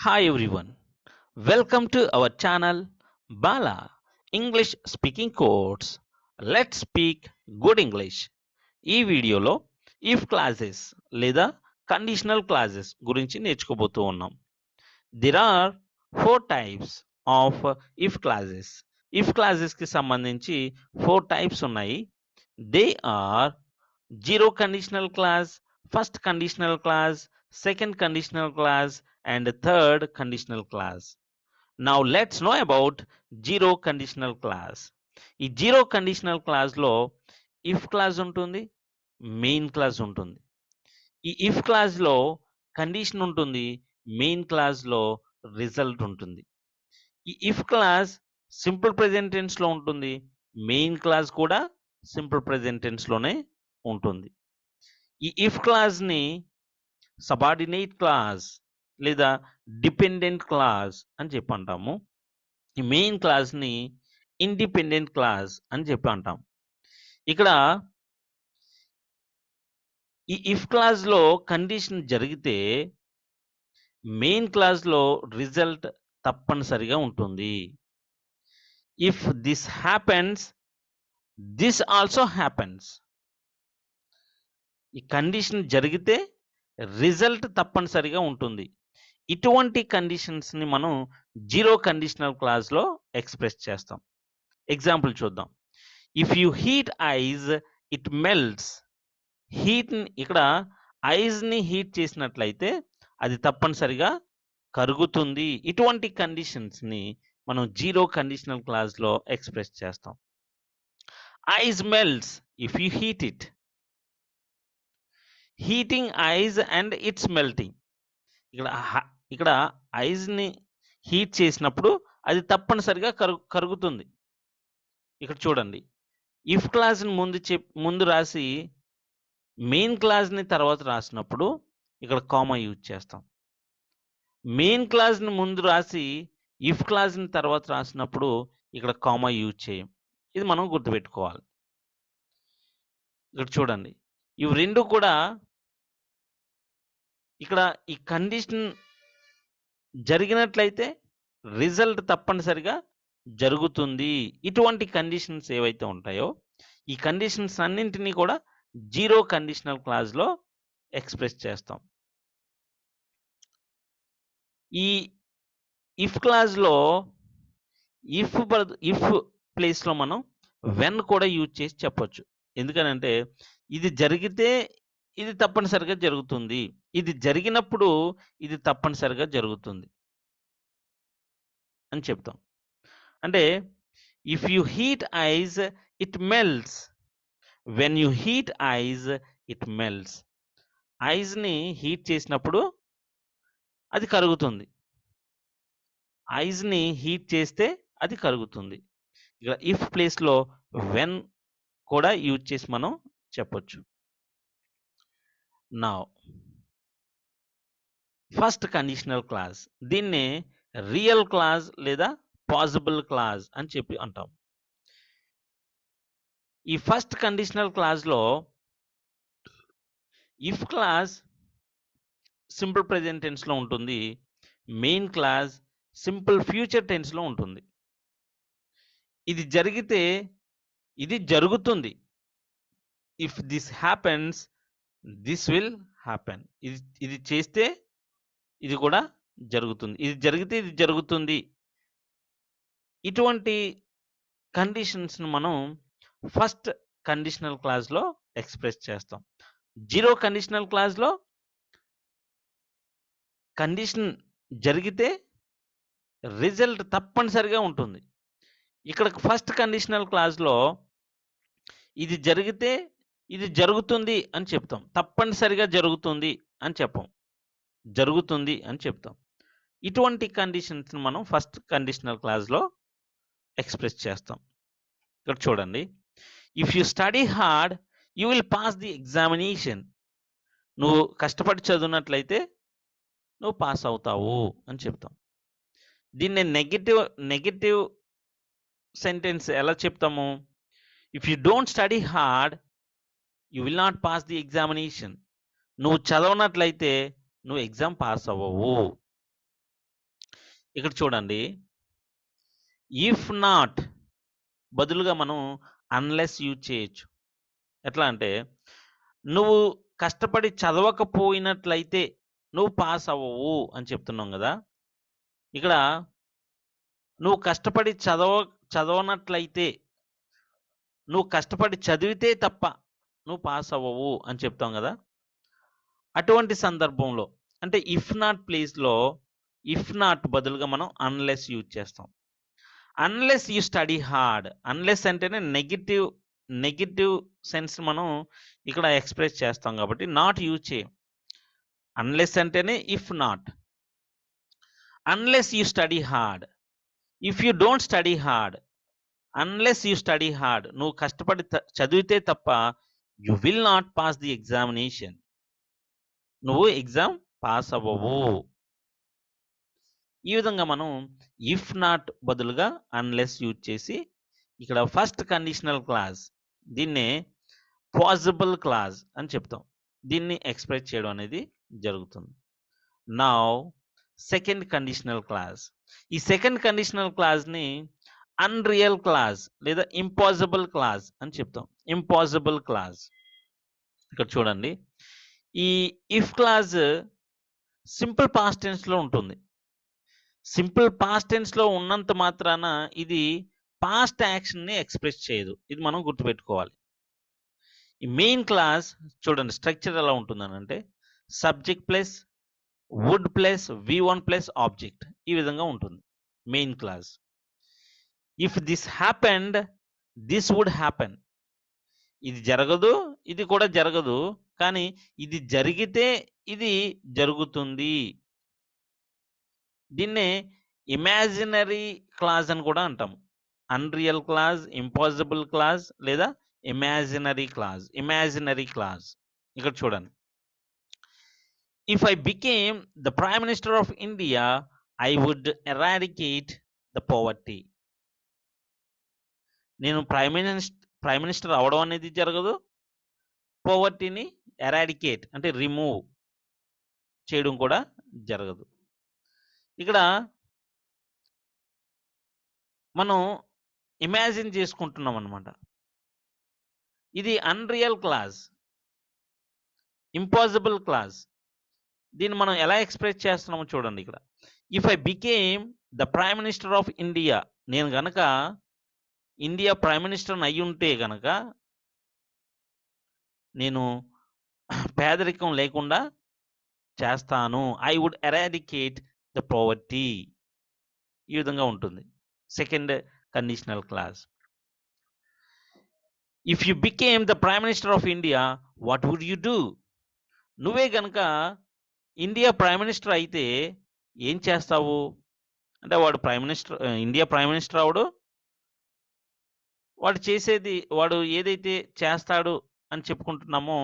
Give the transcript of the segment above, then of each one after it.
Hi everyone, welcome to our channel Bala English Speaking Course. Let's speak good English. ఈ వీడియోలో if classes లేదా conditional classes గురించి నేర్చుకోబోతూ ఉన్నాం. There are four types of if clauses. If clauses కి సంబంధించి four types ఉన్నాయి. They are zero conditional clause, first conditional clause, second conditional clause, and third conditional clause. Now let's know about zero conditional clause. ఈ zero conditional clause లో if clause ఉంటుంది, main clause ఉంటుంది. ఈ if clause లో condition ఉంటుంది, main clause లో result ఉంటుంది. ఈ if clause simple present tense లో ఉంటుంది, మెయిన్ క్లాజ్ కూడా సింపుల్ ప్రెజెంట్ టెన్స్ లోనే ఉంటుంది. ఈ ఇఫ్ క్లాజ్ ని సబార్డినేట్ క్లాజ్ లేదా డిపెండెంట్ క్లాజ్ అని చెప్పి అంటాము. ఈ మెయిన్ క్లాజ్ ని ఇండిపెండెంట్ క్లాజ్ అని చెప్పి అంటాం. ఇక్కడ ఈ ఇఫ్ క్లాజ్ లో కండిషన్ జరిగితే మెయిన్ క్లాజ్ లో రిజల్ట్ తప్పనిసరిగా ఉంటుంది. If this happens, this also happens. ఈ కండిషన్ జరిగితే రిజల్ట్ తప్పనిసరిగా ఉంటుంది. ఇటువంటి కండిషన్స్ ని మనం జీరో కండిషనల్ క్లాజ్ లో ఎక్స్ప్రెస్ చేస్తాం. ఎగ్జాంపుల్ చూద్దాం. If you heat ice it melts. Heat ఇక్కడ ఐస్ ని హీట్ చేసినట్లయితే అది తప్పనిసరిగా కరుగుతుంది. ఇటువంటి కండిషన్స్ ని మనం జీరో కండిషనల్ క్లాజ్ లో ఎక్స్ప్రెస్ చేస్తాం. Ice melts if you heat it. Heating ice and it's melting. ఇక్కడ ఐస్ ని హీట్ చేసినప్పుడు అది తప్పనిసరిగా కరుగుతుంది. ఇక్కడ చూడండి, ఇఫ్ క్లాజ్ ని ముందు రాసి మెయిన్ క్లాజ్ ని తర్వాత రాసినప్పుడు ఇక్కడ కామా యూజ్ చేస్తాం. మెయిన్ క్లాజ్ ని ముందు రాసి ఇఫ్ క్లాజ్ ని తర్వాత రాసినప్పుడు ఇక్కడ కామా యూజ్ చేయం. ఇది మనం గుర్తుపెట్టుకోవాలి. ఇక్కడ చూడండి, ఇవి రెండు కూడా ఇక్కడ ఈ కండిషన్ జరిగినట్లయితే రిజల్ట్ తప్పనిసరిగా జరుగుతుంది. ఇటువంటి కండిషన్స్ ఏవైతే ఉంటాయో ఈ కండిషన్స్ అన్నింటినీ కూడా జీరో కండిషనల్ క్లాజ్ లో ఎక్స్ప్రెస్ చేస్తాం. ఈ ఇఫ్ క్లాజ్ లో ఇఫ్ ప్లేస్ లో మనం వెన్ కూడా యూజ్ చేసి చెప్పొచ్చు. ఎందుకనంటే ఇది జరిగితే ఇది తప్పనిసరిగా జరుగుతుంది, ఇది జరిగినప్పుడు ఇది తప్పనిసరిగా జరుగుతుంది అని చెప్తాం. అంటే if you heat ice it melts, when you heat ice it melts. Ice ని హీట్ చేసినప్పుడు అది కరుగుతుంది, ఐస్ ని హీట్ చేస్తే అది కరుగుతుంది. ఇక్కడ ఇఫ్ ప్లేస్ లో వెన్ కూడా యూజ్ చేసి మనం చెప్పొచ్చు. నౌ ఫస్ట్ కండిషనల్ క్లాజ్, దీన్ని రియల్ క్లాజ్ లేదా పాసిబుల్ క్లాజ్ అని చెప్పి అంటాం. ఈ ఫస్ట్ కండిషనల్ క్లాజ్ లో if clause simple present tense లో ఉంటుంది, main clause simple future tense లో ఉంటుంది. ఇది జరిగితే ఇది జరుగుతుంది. If this happens, this will happen. ఇది చేస్తే ఇది కూడా జరుగుతుంది, ఇది జరిగితే ఇది జరుగుతుంది. ఇటువంటి కండిషన్స్ ను మనం ఫస్ట్ కండిషనల్ క్లాజ్ లో ఎక్స్ప్రెస్ చేస్తాం. జీరో కండిషనల్ క్లాజ్ లో కండిషన్ జరిగితే రిజల్ట్ తప్పనిసరిగా ఉంటుంది. ఇక్కడ ఫస్ట్ కండిషనల్ క్లాజ్ లో ఇది జరిగితే ఇది జరుగుతుంది అని చెప్తాం, తప్పనిసరిగా జరుగుతుంది అని చెప్పం, జరుగుతుంది అని చెప్తాం. ఇటువంటి కండిషన్స్ మనం ఫస్ట్ కండిషనల్ క్లాజ్ లో ఎక్స్ప్రెస్ చేస్తాం. ఇక్కడ చూడండి, if you study hard you will pass the examination. నువ్వు కష్టపడి చదివినట్లయితే నువ్వు పాస్ అవుతావు అని చెప్తాం. దీన్ని నెగటివ్ సెంటెన్స్ ఎలా చెప్తాము? If you don't study hard you will not pass the examination. నువ్వు చదవనట్లయితే నువ్వు ఎగ్జామ్ పాస్ అవ్వవు. ఇక్కడ చూడండి, ఇఫ్ నాట్ బదులుగా మనం అన్లెస్ యూజ్ చేయొచ్చు. ఎట్లా అంటే, నువ్వు కష్టపడి చదవకపోయినట్లయితే నువ్వు పాస్ అవ్వవు అని చెప్తున్నాం కదా. ఇక్కడ నువ్వు కష్టపడి చదవనట్లయితే, నువ్వు కష్టపడి చదివితే తప్ప నువ్వు పాస్ అవ్వవు అని చెప్తాం కదా. అటువంటి సందర్భంలో అంటే ఇఫ్ నాట్ ప్లేస్లో ఇఫ్ నాట్ బదులుగా మనం అన్లెస్ యూజ్ చేస్తాం. Unless you study hard, unless అంటేనే నెగిటివ్ సెన్స్ మనం ఇక్కడ ఎక్స్ప్రెస్ చేస్తాం కాబట్టి నాట్ యూజ్ చేయం. అన్లెస్ అంటేనే if not. Unless you study hard, if you don't study hard, unless you study hard, నువ్వు కష్టపడి చదివితే తప్ప you will not pass the examination, నువ్వు ఎగ్జామ్ పాస్ అవ్వవు. ఈ విధంగా మనం ఇఫ్ నాట్ బదులుగా అన్లెస్ యూజ్ చేసి ఇక్కడ ఫస్ట్ కండిషనల్ క్లాజ్, దీన్నే పాసిబుల్ క్లాజ్ అని చెప్తాం. దీన్ని ఎక్స్ప్రెస్ చేయడం అనేది జరుగుతుంది. Now second conditional clause. ఈ సెకండ్ కండిషనల్ క్లాజ్ని అన్రియల్ క్లాజ్ లేదా ఇంపాసిబుల్ క్లాజ్ అని చెప్తాం. Impossible clause. ఇక్కడ చూడండి, ఈ ఇఫ్ క్లాజ్ సింపుల్ పాస్ట్ టెన్స్లో ఉంటుంది. సింపుల్ పాస్ట్ టెన్స్లో ఉన్నంత మాత్రాన ఇది పాస్ట్ యాక్షన్ని ఎక్స్ప్రెస్ చేయదు. ఇది మనం గుర్తుపెట్టుకోవాలి. ఈ మెయిన్ క్లాస్ చూడండి స్ట్రక్చర్ ఎలా ఉంటుందని అంటే subject plus would plus V1 plus object, ఈ విధంగా ఉంటుంది main clause. If this happened this would happen, ఇది జరగదు ఇది కూడా జరగదు, కానీ ఇది జరిగితే ఇది జరుగుతుంది. దీన్నే ఇమాజినరీ క్లాజ్ అని కూడా అంటాం. అన్రియల్ క్లాజ్, ఇంపాసిబుల్ క్లాజ్ లేదా ఇమాజినరీ క్లాజ్. ఇమాజినరీ క్లాజ్ ఇక్కడ చూడండి, if I became the prime minister of India I would eradicate the poverty. నేను ప్రైమ్ మినిస్టర్ అవడం అనేది జరగదు, పోవర్టీని ఎరాడికేట్ అంటే రిమూవ్ చేయడం కూడా జరగదు. ఇక్కడ మనం ఇమాజిన్ చేసుకుంటున్నాం అన్నమాట. ఇది అన్రియల్ క్లాజ్, ఇంపాసిబుల్ క్లాజ్. దీన్ని మనం ఎలా ఎక్స్ప్రెస్ చేస్తున్నామో చూడండి. ఇక్కడ if I became the prime minister of India, నేను గనక ఇండియా ప్రైమ్ మినిస్టర్ అయి ఉంటే గనక నేను పేదరికం లేకుండా చేస్తాను. I would eradicate the poverty. ఈ విధంగా ఉంటుంది second conditional clause. If you became the prime minister of India what would you do? నువ్వే గనక ఇండియా ప్రైమ్ మినిస్టర్ అయితే ఏం చేస్తావు అంటే, వాడు ఇండియా ప్రైమ్ మినిస్టర్ అవడు, వాడు ఏదైతే చేస్తాడు అని చెప్పుకుంటున్నామో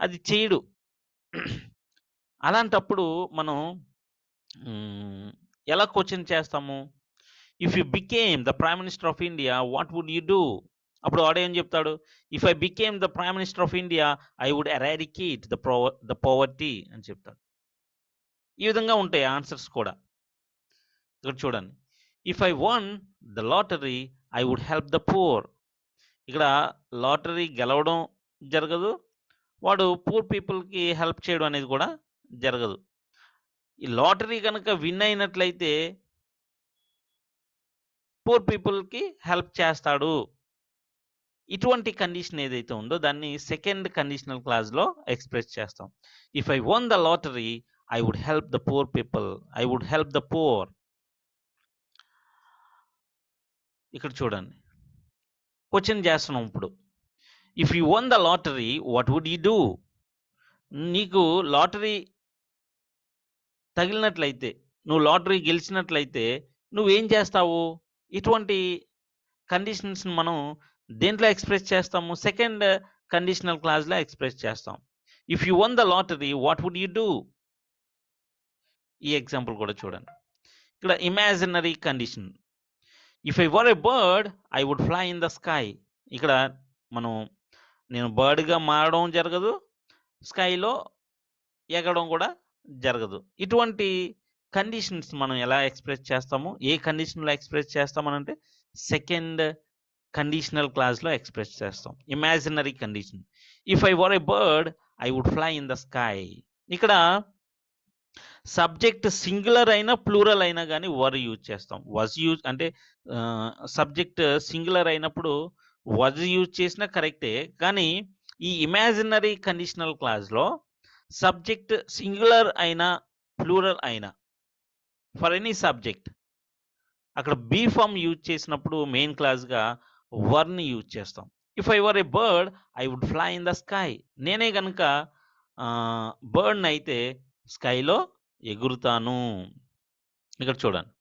అది చేయడు. అలాంటప్పుడు మనం ఎలా క్వశ్చన్ చేస్తాము? If you became the prime minister of India what would you do? అప్పుడు వాడు ఏం చెప్తాడు? If I became the prime minister of India I would eradicate the poverty అని చెప్తాడు. ఈ విధంగా ఉంటాయి ఆన్సర్స్ కూడా. ఇక్కడ చూడండి, if I won the lottery I would help the poor. ఇక్కడ లాటరీ గెలవడం జరగదు, వాడు పూర్ పీపుల్కి హెల్ప్ చేయడం అనేది కూడా జరగదు. ఈ లాటరీ కనుక విన్ అయినట్లయితే పూర్ పీపుల్కి హెల్ప్ చేస్తాడు. ఇటువంటి కండిషన్ ఏదైతే ఉందో దాన్ని సెకండ్ కండిషనల్ క్లాజ్లో ఎక్స్ప్రెస్ చేస్తాం. If I won the lottery I would help the poor people, I would help the poor. ఇక్కడ చూడండి, క్వశ్చన్ చేస్తున్నాం ఇప్పుడు. If you won the lottery what would you do? నీకు లాటరీ తగిలినట్లయితే, నువ్వు లాటరీ గెలిచినట్లయితే నువ్వేం చేస్తావు? ఇటువంటి కండిషన్స్ మనం దేంట్లో ఎక్స్ప్రెస్ చేస్తాము? సెకండ్ కండిషనల్ క్లాజ్లో ఎక్స్ప్రెస్ చేస్తాం. If you won the lottery what would you do? ఈ ఎగ్జాంపుల్ కూడా చూడండి. ఇక్కడ imaginary condition, if I were a bird I would fly in the sky. ఇక్కడ నేను బర్డ్గా మారడం జరగదు, స్కైలో ఎగడం కూడా జరగదు. ఇటువంటి కండిషన్స్ మనం ఎలా ఎక్స్‌ప్రెస్ చేస్తాము? ఏ కండిషన్‌లో ఎక్స్‌ప్రెస్ చేస్తామనంటే సెకండ్ కండిషనల్ క్లాజ్‌లో ఎక్స్‌ప్రెస్ చేస్తాం. Imaginary condition. If I were a bird I would fly in the sky. ఇక్కడ సబ్జెక్ట్ సింగులర్ అయినా, ప్లూరల్ అయినా గాని వర్ యూజ్ చేస్తాం. వాస్ యూజ్ అంటే సబ్జెక్ట్ సింగులర్ అయినప్పుడు వాస్ యూజ్ చేసినా కరెక్టే. కానీ ఈ ఇమాజినరీ కండిషనల్ క్లాజ్‌లో సబ్జెక్ట్ సింగులర్ అయినా, ప్లూరల్ అయినా ఫర్ ఎనీ సబ్జెక్ట్ అక్కడ బీ ఫార్మ్ యూజ్ చేసినప్పుడు మెయిన్ క్లాస్‌గా వర్‌ని యూజ్ చేస్తాం. If I were a bird I would fly in the sky. నేనే గనుక బర్డ్‌నయితే స్కైలో ఎగురుతాను. ఇక్కడ చూడండి.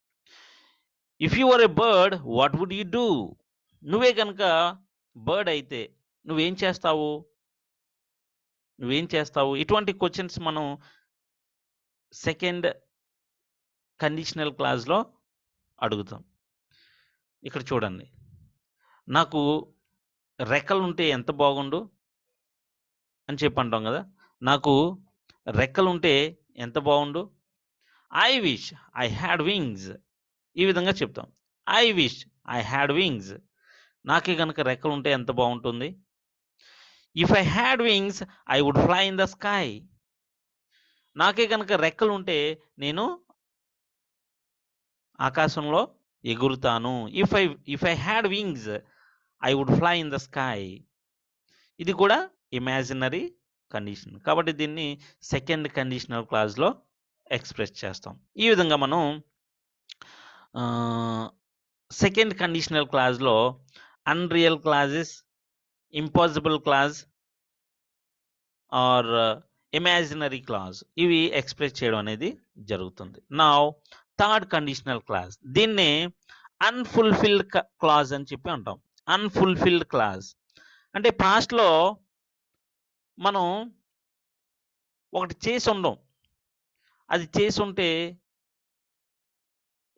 If you were a bird what would you do? నువ్వే గనుక బర్డ్ అయితే నువ్వేం చేస్తావు? నువ్వేం చేస్తావు? ఇటువంటి క్వెషన్స్ మనం సెకండ్ కండిషనల్ క్లాజ్‌లో అడుగుతాం. ఇక్కడ చూడండి. నాకు రెక్కలుంటే ఎంత బాగుండు అని చెప్పి అంటాం గదా! నాకు రెక్కలుంటే ఎంత బావుండు. I wish I had wings. ఈ విధంగా చెప్తాం. I wish I had wings. నాకే గనక రెక్కలుంటే ఎంత బావుంటుంది. If I had wings I would fly in the sky. నాకే గనక రెక్కలుంటే నేను ఆకాశంలో ఎగురుతాను. If I had wings I would fly in the sky. ఇది కూడా ఇమాజినరీ కండిషన్. కాబట్టి దీన్ని సెకండ్ కండిషనల్ క్లాజ్‌లో ఎక్స్‌ప్రెస్ చేస్తాం. ఈ విధంగా మనం సెకండ్ కండిషనల్ క్లాజ్‌లో unreal clauses, impossible clause or imaginary clause ఇవి ఎక్స్‌ప్రెస్ చేయడం అనేది జరుగుతుంది. Now third conditional clause. దీన్నే అన్‌ఫుల్‌ఫిల్డ్ క్లాజ్ అని చెప్పి అంటాం. అన్‌ఫుల్‌ఫిల్డ్ క్లాజ్ అంటే పాస్ట్‌లో మనం ఒకటి చేసుండం. అది చేసుంటే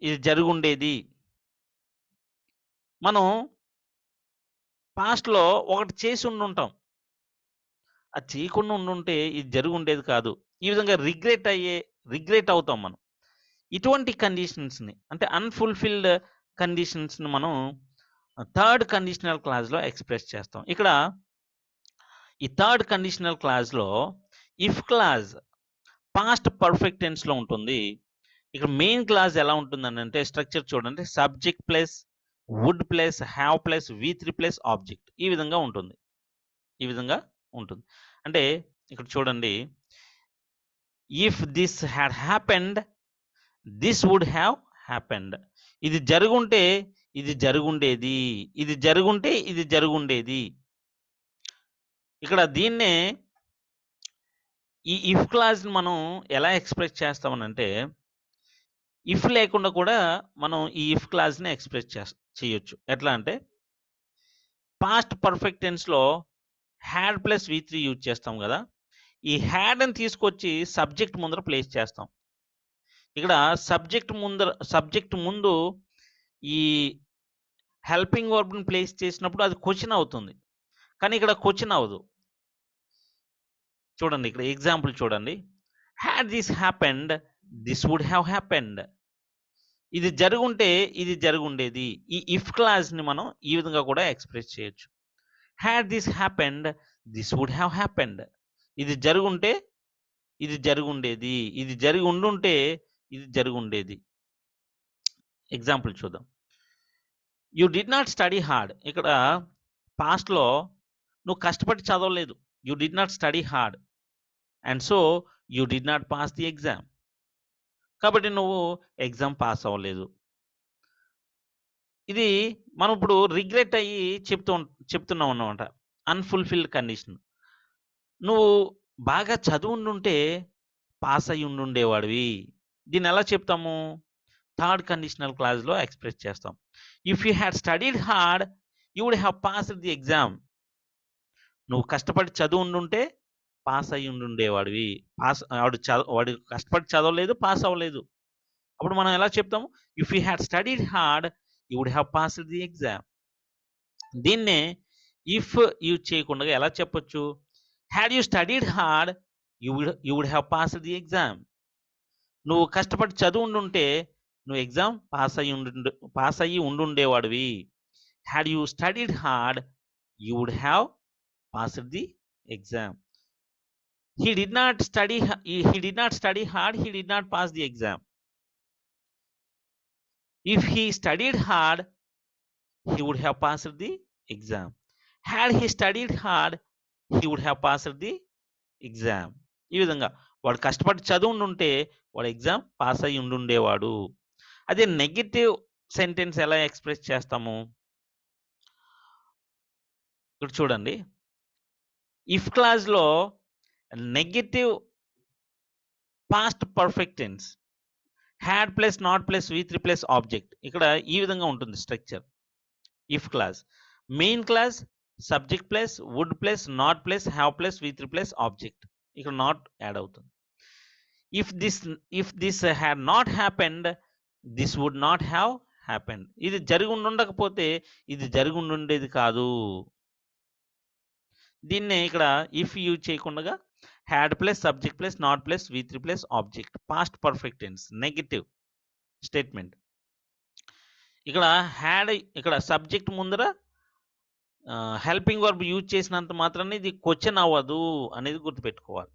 ఇది జరుగుండేది. మనం పాస్ట్‌లో ఒకటి చేసి ఉండుంటాం. అది చేయకుండా ఉండుంటే ఇది జరుగుండేది కాదు. ఈ విధంగా రిగ్రెట్ అవుతాం మనం. ఇటువంటి కండిషన్స్‌ని అంటే అన్‌ఫుల్‌ఫిల్డ్ కండిషన్స్‌ని మనం థర్డ్ కండిషనల్ క్లాజ్‌లో ఎక్స్‌ప్రెస్ చేస్తాం. ఇక్కడ ఈ థర్డ్ కండిషనల్ క్లాజ్‌లో ఇఫ్ క్లాజ్ పాస్ట్ పర్ఫెక్ట్ టెన్స్‌లో ఉంటుంది. ఇక్కడ మెయిన్ క్లాజ్ ఎలా ఉంటుందనంటే స్ట్రక్చర్ చూడండి. Subject plus, would plus, have plus, V3 plus object. ఈ విధంగా ఉంటుంది. ఈ విధంగా ఉంటుంది. అంటే ఇక్కడ చూడండి. If this had happened this would have happened. ఇది జరుగుంటే ఇది జరుగుండేది. ఇది జరుగుంటే ఇది జరుగుండేది. ఇక్కడ దీన్నే ఈ ఇఫ్ క్లాజ్‌ని మనం ఎలా ఎక్స్‌ప్రెస్ చేస్తామనంటే ఇఫ్ లేకుండా కూడా మనం ఈ ఇఫ్ క్లాజ్‌ని ఎక్స్‌ప్రెస్ చేయొచ్చు. ఎట్లా అంటే పాస్ట్ పర్ఫెక్ట్ టెన్స్‌లో హ్యాడ్ ప్లస్ వి3 యూజ్ చేస్తాం గదా! ఈ హ్యాడ్‌ని తీసుకొచ్చి సబ్జెక్ట్ ముందర ప్లేస్ చేస్తాం. ఇక్కడ సబ్జెక్ట్ ముందు ఈ హెల్పింగ్ వర్బ్‌ని ప్లేస్ చేసినప్పుడు అది క్వెషన్ అవుతుంది. కానీ ఇక్కడ క్వెషన్ అవ్వదు. చూడండి ఇక్కడ ఎగ్జాంపుల్ చూడండి. Had this happened this would have happened. ఇది జరుగుంటే ఇది జరుగుండేది. ఈ ఇఫ్ క్లాజ్‌ని మనం ఈ విధంగా కూడా ఎక్స్‌ప్రెస్ చేయొచ్చు. Had this happened this would have happened. ఇది జరుగుంటే ఇది జరుగుండేది. ఇది జరిగి ఉండుంటే ఇది జరుగుండేది. ఎగ్జాంపుల్ చూద్దాం. You did not study hard. ఇక్కడ పాస్ట్‌లో నువ్వు కష్టపడి చదవలేదు. You did not study hard. And so you did not pass the exam. కాబట్టి నువ్వు ఎగ్జామ్ పాస్ అవ్వలేదు. ఇది మనం ఇప్పుడు రిగ్రెట్ అయ్యి చెప్తున్నాం అన్నమాట. Unfulfilled condition. నువ్వు బాగా చదివుండుంటే పాస్ అయ్యి ఉండుండేవాడివి. దీన్ని ఎలా చెప్తాము? థర్డ్ కండిషనల్ క్లాజ్‌లో ఎక్స్‌ప్రెస్ చేస్తాం. If you had studied hard you would have passed the exam. నువ్వు కష్టపడి చదివుండుంటే పాస్ అయ్యి ఉండుండేవాడివి. వాడు కష్టపడి చదవలేదు, పాస్ అవ్వలేదు. అప్పుడు మనం ఎలా చెప్తాము? If you had studied hard you would have passed the exam. దీన్నే ఇఫ్ యూజ్ చేయకుండా ఎలా చెప్పొచ్చు? Had you studied hard you would have passed the exam. నువ్వు కష్టపడి చదువుండుంటే నువ్వు ఎగ్జామ్ పాస్ అయ్యి ఉండుండేవాడివి. Had you studied hard you would have passed the exam. He did not study hard, he did not pass the exam. If he studied hard, he would have passed the exam. Had he studied hard, he would have passed the exam. ఈ విధంగా వాడు కష్టపడి చదువుండుంటే వాడు exam pass అయ్యి ఉండుండేవాడు. అదే negative sentence ఎలా express చేస్తాము? ఇక్కడ చూడండి, ఇఫ్ క్లాజ్లో negative past perfect tense had plus not plus V3 plus object ఇక్కడ ఈ విధంగా ఉంటుంది structure. If clause main clause subject plus would plus not plus have plus V3 plus object. ఇక్కడ నాట్ యాడ్ అవుతుంది. If this had not happened this would not have happened. ఇది జరిగి ఉండకపోతే ఇది జరిగి ఉండేది కాదు. దీన్నే ఇక్కడ ఇఫ్ యూజ్ చేయకుండా had plus subject plus not plus V3 plus object past perfect tense negative statement. ఇక్కడ హ్యాడ్ ఇక్కడ సబ్జెక్ట్ ముందర హెల్పింగ్ వర్బ్ యూజ్ చేసినంత మాత్రాన్ని ఇది క్వశ్చన్ అవ్వదు అనేది గుర్తుపెట్టుకోవాలి.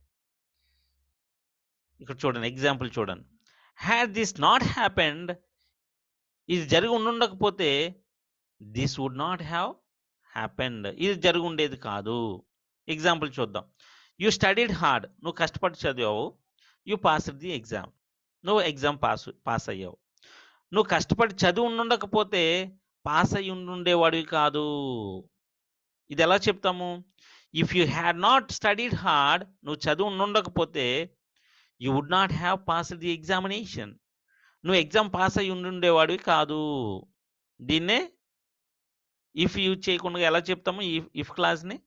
ఇక్కడ చూడండి, ఎగ్జాంపుల్ చూడండి. హ్యాడ్ దిస్ నాట్ హ్యాపెండ్, ఇది జరిగి ఉండకపోతే this would not have happened, ఇది జరిగి ఉండేది కాదు. ఎగ్జాంపుల్ చూద్దాం. యూ స్టడీడ్ హార్డ్, నువ్వు కష్టపడి చదివావు. యూ పాస్డ్ ది ఎగ్జామ్, నువ్వు ఎగ్జామ్ పాస్ అయ్యావు. నువ్వు కష్టపడి చదువు ఉండకపోతే పాస్ అయ్యి ఉండేవాడివి కాదు. ఇది ఎలా చెప్తాము? If you had not studied hard, నువ్వు చదువు ఉండకపోతే you would not have passed the examination, నువ్వు ఎగ్జామ్ పాస్ అయ్యి ఉండేవాడివి కాదు. దీన్నే ఇఫ్ యూజ్ చేయకుండా ఎలా చెప్తాము? ఇఫ్ క్లాస్ని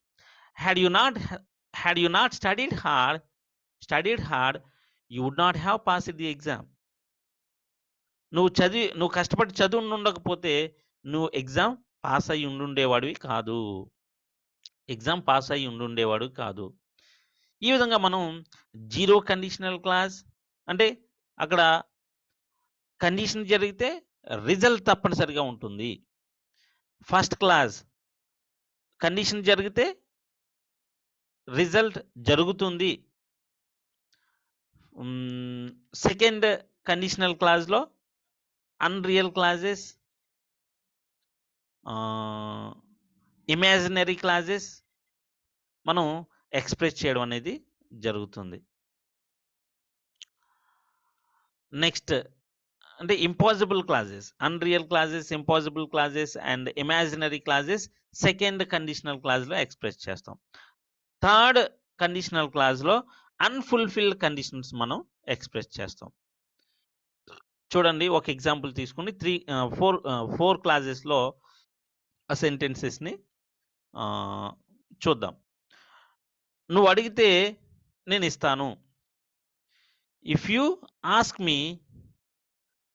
had you not studied hard you would not have passed the exam. నువ్వు కష్టపడి చదువు ఉండకపోతే నువ్వు ఎగ్జామ్ పాస్ అయ్యి ఉండేవాడివి కాదు. ఎగ్జామ్ పాస్ అయ్యి ఉండేవాడు కాదు. ఈ విధంగా మనం జీరో కండిషనల్ క్లాస్ అంటే అక్కడ కండిషన్ జరిగితే రిజల్ట్ తప్పనిసరిగా ఉంటుంది. ఫస్ట్ క్లాస్ కండిషన్ జరిగితే రిజల్ట్ జరుగుతుంది. సెకండ్ కండిషనల్ క్లాజ్లో అన్రియల్ క్లాజెస్, ఇమాజినరీ క్లాజెస్ మనం ఎక్స్ప్రెస్ చేయడం అనేది జరుగుతుంది. నెక్స్ట్ అంటే impossible clauses, unreal clauses, impossible clauses and imaginary clauses second conditional క్లాజ్లో ఎక్స్ప్రెస్ చేస్తాం. థర్డ్ కండిషనల్ క్లాజ్లో అన్ఫుల్ఫిల్డ్ కండిషన్స్ మనం ఎక్స్ప్రెస్ చేస్తాం. చూడండి, ఒక ఎగ్జాంపుల్ తీసుకుని ఫోర్ క్లాజెస్లో ఆ సెంటెన్సెస్ని చూద్దాం. నువ్వు అడిగితే నేను ఇస్తాను. If you ask me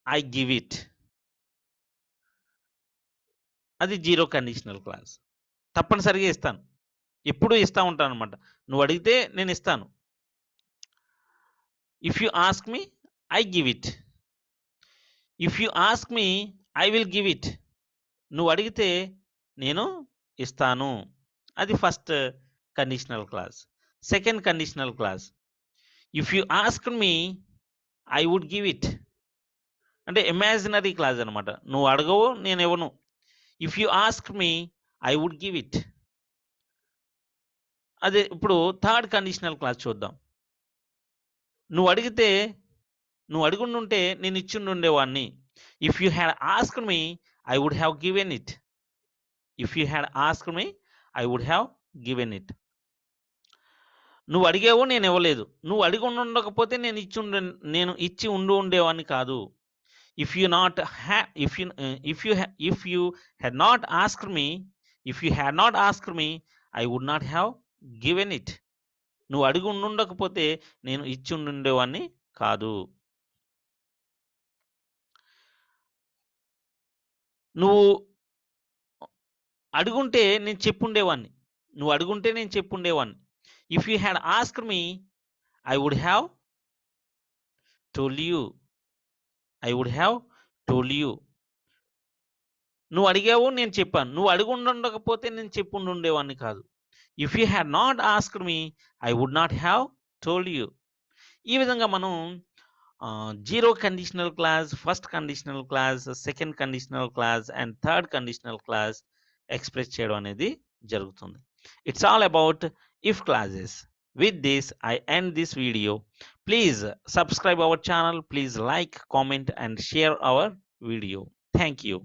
I give it, అది జీరో కండిషనల్ క్లాస్. తప్పనిసరిగా ఇస్తాను, ఎప్పుడూ ఇస్తూ ఉంటాను అనమాట. నువ్వు అడిగితే నేను ఇస్తాను. If you ask me I give it, if you ask me I will give it. నువ్వు అడిగితే నేను ఇస్తాను, అది first conditional clause. Second conditional clause if you ask me I would give it అంటే ఇమాజినరీ క్లాస్ అనమాట. నువ్వు అడగవు, నేను ఇవ్వను. If you ask me I would give it. అదే ఇప్పుడు థర్డ్ కండిషనల్ క్లాస్ చూద్దాం. నువ్వు అడుగుంటే నేను ఇచ్చిండుండేవాడిని. If you had asked me I would have given it. If you had asked me I would have given it. నువ్వు అడిగావు, నేను ఇవ్వలేదు. నువ్వు అడిగి ఉండకపోతే నేను ఇచ్చి ఉండేవాడిని కాదు. If you had not asked me I would not have given it. నువ్వు అడిగి ఉండకపోతే నేను ఇచ్చి ఉండేవాడిని కాదు. నువ్వు అడుగుంటే నేను చెప్పుండేవాడిని. If you had asked me I would have told you. I would have told you. నువ్వు అడిగావు నేను చెప్పాను. నువ్వు అడిగి ఉండకపోతే నేను చెప్పి ఉండేవాడిని కాదు. If you had not asked me I would not have told you. ఈ విధంగా మనం zero conditional clause, first conditional clause, second conditional clause and third conditional clause express చేయడం అనేది జరుగుతుంది. It's all about if clauses. With this, I end this video. Please subscribe our channel. Please like, comment and share our video. Thank you.